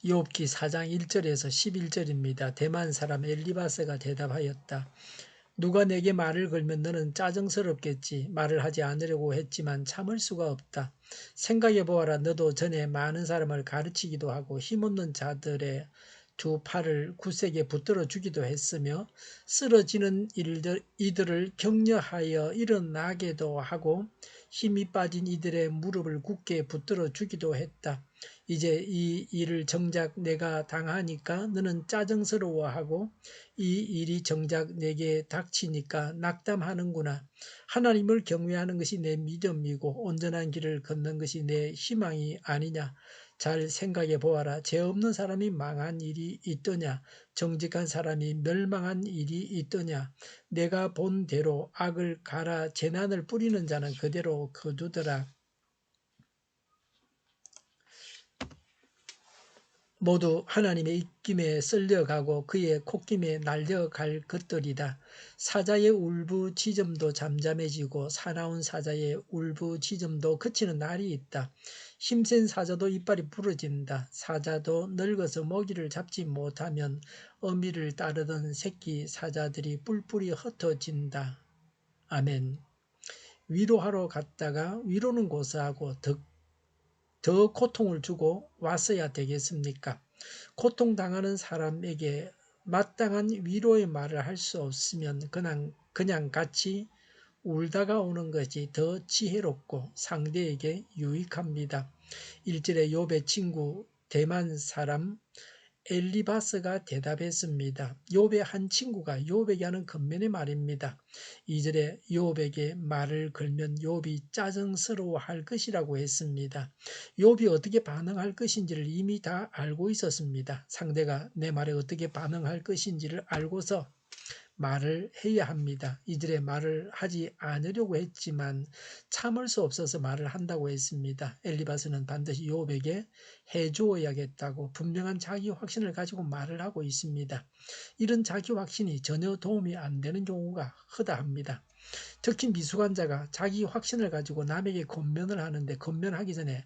욥기 4장 1절에서 11절입니다. 대만 사람 엘리바스가 대답하였다. 누가 내게 말을 걸면 너는 짜증스럽겠지. 말을 하지 않으려고 했지만 참을 수가 없다. 생각해 보아라. 너도 전에 많은 사람을 가르치기도 하고 힘없는 자들의 두 팔을 굳세게 붙들어 주기도 했으며 쓰러지는 이들을 격려하여 일어나게도 하고 힘이 빠진 이들의 무릎을 굳게 붙들어 주기도 했다. 이제 이 일을 정작 내가 당하니까 너는 짜증스러워하고 이 일이 정작 내게 닥치니까 낙담하는구나. 하나님을 경외하는 것이 내 믿음이고 온전한 길을 걷는 것이 내 희망이 아니냐. 잘 생각해 보아라. 죄 없는 사람이 망한 일이 있더냐. 정직한 사람이 멸망한 일이 있더냐. 내가 본 대로 악을 갈아 재난을 뿌리는 자는 그대로 거두더라. 모두 하나님의 입김에 쓸려가고 그의 콧김에 날려갈 것들이다. 사자의 울부짖음도 잠잠해지고 사나운 사자의 울부짖음도 그치는 날이 있다. 힘센 사자도 이빨이 부러진다. 사자도 늙어서 먹이를 잡지 못하면 어미를 따르던 새끼 사자들이 뿔뿔이 흩어진다. 아멘. 위로하러 갔다가 위로는 고사하고 더 고통을 주고 왔어야 되겠습니까? 고통당하는 사람에게 마땅한 위로의 말을 할 수 없으면 그냥 같이 울다가 오는 것이 더 지혜롭고 상대에게 유익합니다. 1절에 욥의 친구 대만 사람 엘리바스가 대답했습니다. 욥의 한 친구가 욥에게 하는 겉면의 말입니다. 2절에 욥에게 말을 걸면 욥이 짜증스러워할 것이라고 했습니다. 욥이 어떻게 반응할 것인지를 이미 다 알고 있었습니다. 상대가 내 말에 어떻게 반응할 것인지를 알고서 말을 해야 합니다. 이들의 말을 하지 않으려고 했지만 참을 수 없어서 말을 한다고 했습니다. 엘리바스는 반드시 욥에게 해주어야겠다고 분명한 자기 확신을 가지고 말을 하고 있습니다. 이런 자기 확신이 전혀 도움이 안 되는 경우가 허다합니다. 특히 미숙한 자가 자기 확신을 가지고 남에게 권면을 하는데 권면하기 전에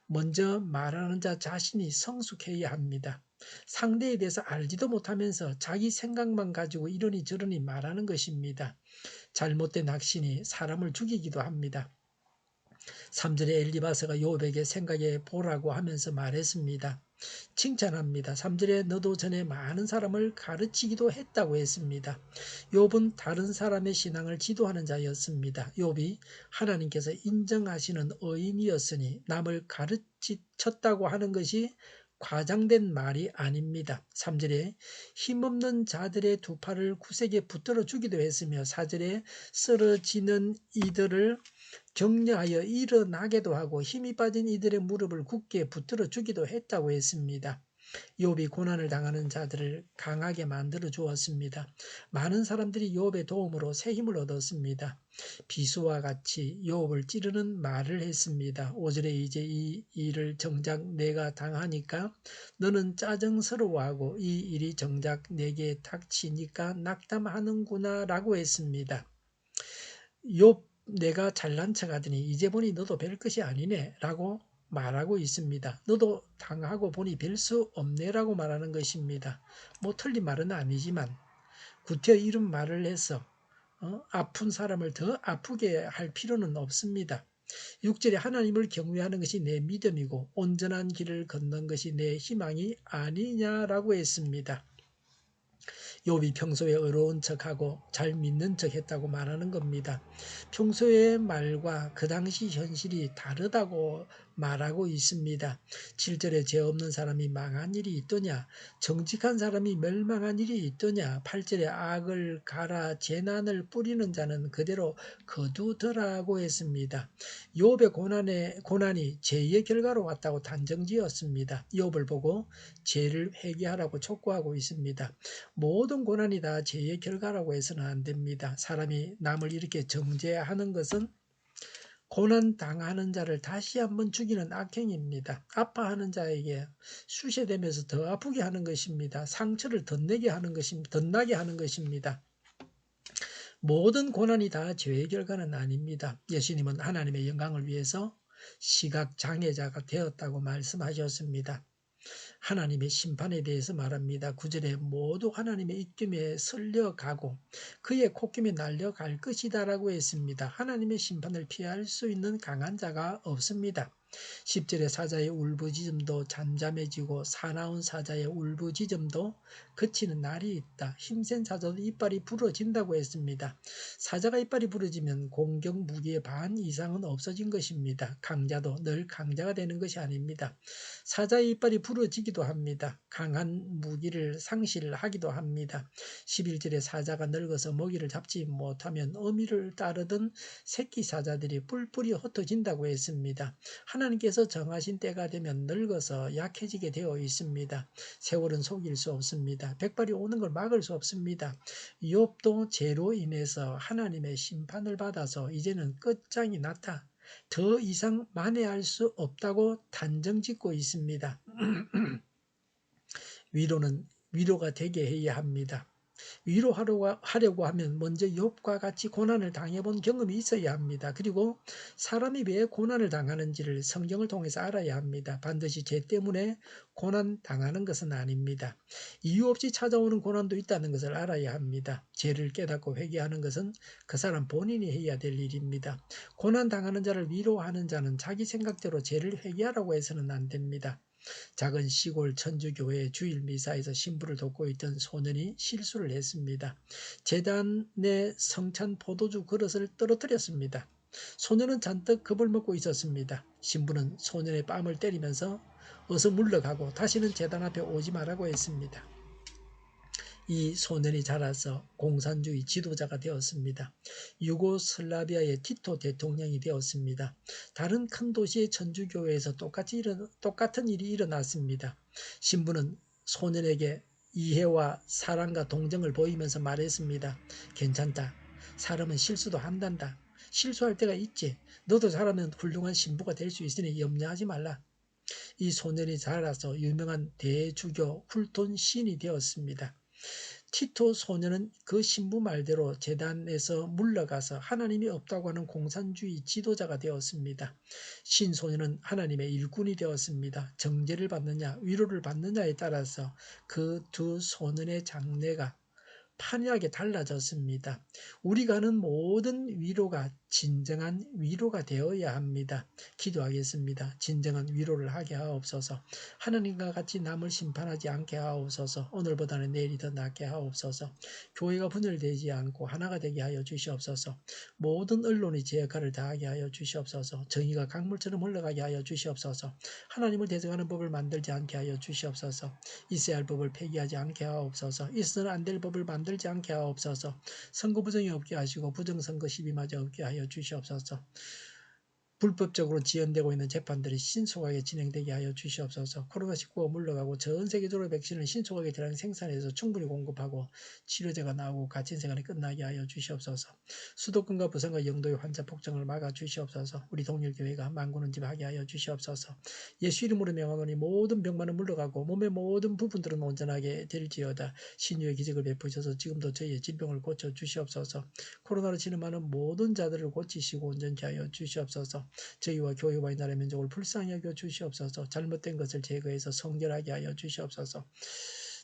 먼저 말하는 자 자신이 성숙해야 합니다. 상대에 대해서 알지도 못하면서 자기 생각만 가지고 이러니 저러니 말하는 것입니다. 잘못된 확신이 사람을 죽이기도 합니다. 3절에 엘리바스가 욥에게 생각해 보라고 하면서 말했습니다. 칭찬합니다. 3절에 너도 전에 많은 사람을 가르치기도 했다고 했습니다. 욥은 다른 사람의 신앙을 지도하는 자였습니다. 욥이 하나님께서 인정하시는 의인이었으니 남을 가르쳤다고 하는 것이 과장된 말이 아닙니다. 3절에 힘없는 자들의 두 팔을 굳세게 붙들어 주기도 했으며 4절에 쓰러지는 이들을 격려하여 일어나게도 하고 힘이 빠진 이들의 무릎을 굳게 붙들어 주기도 했다고 했습니다. 욥이 고난을 당하는 자들을 강하게 만들어 주었습니다. 많은 사람들이 욥의 도움으로 새 힘을 얻었습니다. 비수와 같이 욥을 찌르는 말을 했습니다. 5절에 이제 이 일을 정작 내가 당하니까 너는 짜증스러워하고 이 일이 정작 내게 닥치니까 낙담하는구나 라고 했습니다. 욥 내가 잘난 척하더니 이제 보니 너도 별 것이 아니네 라고 말하고 있습니다. 너도 당하고 보니 별 수 없네 라고 말하는 것입니다. 뭐 틀린 말은 아니지만 구태여 이런 말을 해서 아픈 사람을 더 아프게 할 필요는 없습니다. 6절에 하나님을 경외하는 것이 내 믿음이고 온전한 길을 걷는 것이 내 희망이 아니냐라고 했습니다. 욥이 평소에 의로운 척하고 잘 믿는 척했다고 말하는 겁니다. 평소의 말과 그 당시 현실이 다르다고 말하고 있습니다. 7절에 죄 없는 사람이 망한 일이 있더냐, 정직한 사람이 멸망한 일이 있더냐. 8절에 악을 갈아 재난을 뿌리는 자는 그대로 거두더라고 했습니다. 욥의 고난이 죄의 결과로 왔다고 단정지었습니다. 욥을 보고 죄를 회개하라고 촉구하고 있습니다. 모든 고난이 다 죄의 결과라고 해서는 안 됩니다. 사람이 남을 이렇게 정죄하는 것은 고난당하는 자를 다시 한번 죽이는 악행입니다. 아파하는 자에게 쑤셔대면서 더 아프게 하는 것입니다. 상처를 덧나게 하는 것입니다. 모든 고난이 다 죄의 결과는 아닙니다. 예수님은 하나님의 영광을 위해서 시각장애자가 되었다고 말씀하셨습니다. 하나님의 심판에 대해서 말합니다. 9절에 모두 하나님의 입김에 설려가고 그의 콧김에 날려갈 것이다 라고 했습니다. 하나님의 심판을 피할 수 있는 강한 자가 없습니다. 10절에 사자의 울부짖음도 잠잠해지고 사나운 사자의 울부짖음도 그치는 날이 있다. 힘센 사자도 이빨이 부러진다고 했습니다. 사자가 이빨이 부러지면 공격 무기의 반 이상은 없어진 것입니다. 강자도 늘 강자가 되는 것이 아닙니다. 사자의 이빨이 부러지기도 합니다. 강한 무기를 상실하기도 합니다. 11절에 사자가 늙어서 먹이를 잡지 못하면 어미를 따르던 새끼 사자들이 뿔뿔이 흩어진다고 했습니다. 하나님께서 정하신 때가 되면 늙어서 약해지게 되어 있습니다. 세월은 속일 수 없습니다. 백발이 오는 걸 막을 수 없습니다. 욥도 죄로 인해서 하나님의 심판을 받아서 이제는 끝장이 났다. 더 이상 만회할 수 없다고 단정짓고 있습니다. 위로는 위로가 되게 해야 합니다. 위로하려고 하면 먼저 욥과 같이 고난을 당해본 경험이 있어야 합니다. 그리고 사람이 왜 고난을 당하는지를 성경을 통해서 알아야 합니다. 반드시 죄 때문에 고난 당하는 것은 아닙니다. 이유 없이 찾아오는 고난도 있다는 것을 알아야 합니다. 죄를 깨닫고 회개하는 것은 그 사람 본인이 해야 될 일입니다. 고난 당하는 자를 위로하는 자는 자기 생각대로 죄를 회개하라고 해서는 안 됩니다. 작은 시골 천주교회 주일 미사에서 신부를 돕고 있던 소년이 실수를 했습니다. 제단의 성찬 포도주 그릇을 떨어뜨렸습니다. 소년은 잔뜩 겁을 먹고 있었습니다. 신부는 소년의 뺨을 때리면서 어서 물러가고 다시는 제단 앞에 오지 말라고 했습니다. 이 소년이 자라서 공산주의 지도자가 되었습니다. 유고슬라비아의 티토 대통령이 되었습니다. 다른 큰 도시의 천주교회에서 똑같은 일이 일어났습니다. 신부는 소년에게 이해와 사랑과 동정을 보이면서 말했습니다. 괜찮다. 사람은 실수도 한단다. 실수할 때가 있지. 너도 잘하면 훌륭한 신부가 될 수 있으니 염려하지 말라. 이 소년이 자라서 유명한 대주교 훌톤 시인이 되었습니다. 티토 소년은 그 신부 말대로 제단에서 물러가서 하나님이 없다고 하는 공산주의 지도자가 되었습니다. 신소년은 하나님의 일꾼이 되었습니다. 정죄를 받느냐 위로를 받느냐에 따라서 그 두 소년의 장래가 판이하게 달라졌습니다. 우리가 하는 모든 위로가 진정한 위로가 되어야 합니다. 기도하겠습니다. 진정한 위로를 하게 하옵소서. 하나님과 같이 남을 심판하지 않게 하옵소서. 오늘보다는 내일이 더 낫게 하옵소서. 교회가 분열되지 않고 하나가 되게 하여 주시옵소서. 모든 언론이 제 역할을 다하게 하여 주시옵소서. 정의가 강물처럼 흘러가게 하여 주시옵소서. 하나님을 대적하는 법을 만들지 않게 하여 주시옵소서. 있어야 할 법을 폐기하지 않게 하옵소서. 있어서는 안 될 법을 만들지 않게 하옵소서. 선거 부정이 없게 하시고 부정선거 시비마저 없게 하여 주시옵소서. 불법적으로 지연되고 있는 재판들이 신속하게 진행되게 하여 주시옵소서. 코로나19가 물러가고 전 세계적으로 백신을 신속하게 대량 생산해서 충분히 공급하고 치료제가 나오고 갇힌 생활이 끝나게 하여 주시옵소서. 수도권과 부산과 영도의 환자 폭증을 막아 주시옵소서. 우리 동일교회가 만군은집하게 하여 주시옵소서. 예수 이름으로 명하노니 모든 병만은 물러가고 몸의 모든 부분들은 온전하게 될지어다. 신유의 기적을 베푸셔서 지금도 저희의 질병을 고쳐 주시옵소서. 코로나로 진음하는 모든 자들을 고치시고 온전케 하여 주시옵소서. 저희와 교회와 이 나라의 민족을 불쌍히 여겨 주시옵소서. 잘못된 것을 제거해서 성결하게 하여 주시옵소서.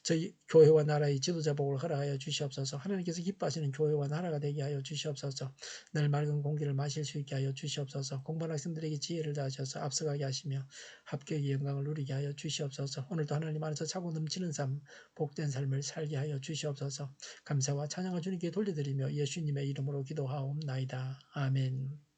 저희 교회와 나라의 지도자 복을 허락하여 주시옵소서. 하나님께서 기뻐하시는 교회와 나라가 되게 하여 주시옵소서. 늘 맑은 공기를 마실 수 있게 하여 주시옵소서. 공부하는 학생들에게 지혜를 다하셔서 앞서가게 하시며 합격의 영광을 누리게 하여 주시옵소서. 오늘도 하나님 안에서 차고 넘치는 삶, 복된 삶을 살게 하여 주시옵소서. 감사와 찬양을 주님께 돌려드리며 예수님의 이름으로 기도하옵나이다. 아멘.